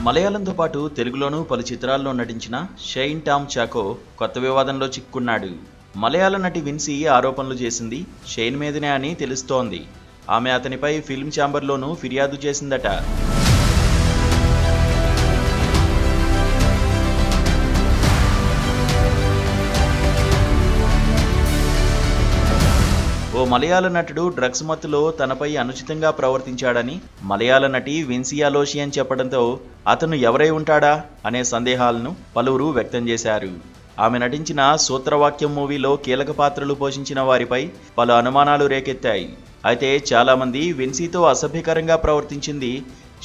మలయాళంతో పాటు తెలుగులోనూ పలు చిత్రాల్లో నటించిన షైన్ టామ్ చాకో కొత్త వివాదంలో చిక్కుకున్నాడు. మలయాళ నటి విన్సీ ఆరోపణలు చేసింది షైన్ మీదనే అని తెలుస్తోంది. ఆమె అతనిపై ఫిల్మ్ ఛాంబర్లోనూ ఫిర్యాదు చేసిందట. ఓ మలయాళ నటుడు డ్రగ్స్ మత్తులో తనపై అనుచితంగా ప్రవర్తించాడని మలయాళ నటి విన్సీ అలోషియన్ చెప్పడంతో అతను ఎవరై ఉంటాడా అనే సందేహాలను పలువురు వ్యక్తం చేశారు. ఆమె నటించిన సూత్రవాక్యం మూవీలో కీలక పాత్రలు పోషించిన వారిపై పలు అనుమానాలు రేకెత్తాయి. అయితే చాలామంది విన్సీతో అసభ్యకరంగా ప్రవర్తించింది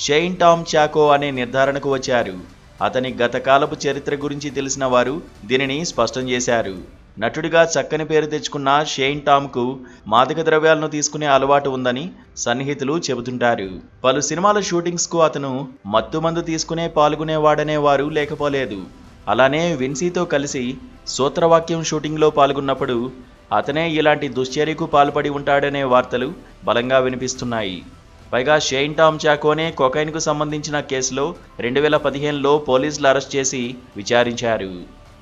షైన్ టామ్ చాకో అనే నిర్ధారణకు వచ్చారు. అతని గతకాలపు చరిత్ర గురించి తెలిసిన వారు దీనిని స్పష్టం చేశారు. నటుడిగా చక్కని పేరు తెచ్చుకున్న షైన్ టామ్కు మాదక ద్రవ్యాలను తీసుకునే అలవాటు ఉందని సన్నిహితులు చెబుతుంటారు. పలు సినిమాల షూటింగ్స్కు అతను మత్తుమందు తీసుకునే పాల్గొనేవాడనే వారు లేకపోలేదు. అలానే విన్సీతో కలిసి సూత్రవాక్యం షూటింగ్లో పాల్గొన్నప్పుడు అతనే ఇలాంటి దుశ్చర్యకు పాల్పడి ఉంటాడనే వార్తలు బలంగా వినిపిస్తున్నాయి. పైగా షైన్ టామ్ చాకోనే కొకైన్కు సంబంధించిన కేసులో 2015లో పోలీసులు అరెస్ట్ చేసి విచారించారు.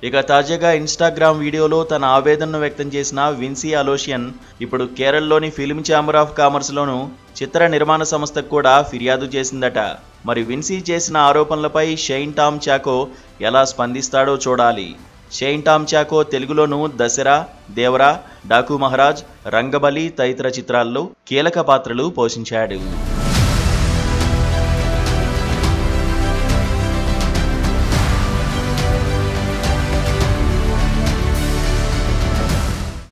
ఇక తాజాగా ఇన్స్టాగ్రామ్ వీడియోలో తన ఆవేదనను వ్యక్తం చేసిన విన్సీ అలోషియన్ ఇప్పుడు కేరళలోని ఫిల్మ్ ఛాంబర్ ఆఫ్ కామర్స్లోనూ చిత్ర నిర్మాణ సంస్థకు కూడా ఫిర్యాదు చేసిందట. మరి విన్సీ చేసిన ఆరోపణలపై షైన్ టామ్ చాకో ఎలా స్పందిస్తాడో చూడాలి. షైన్ టామ్ చాకో తెలుగులోనూ దసరా, దేవరా, డాకు మహారాజ్, రంగబలి తదితర చిత్రాల్లో కీలక పాత్రలు పోషించాడు.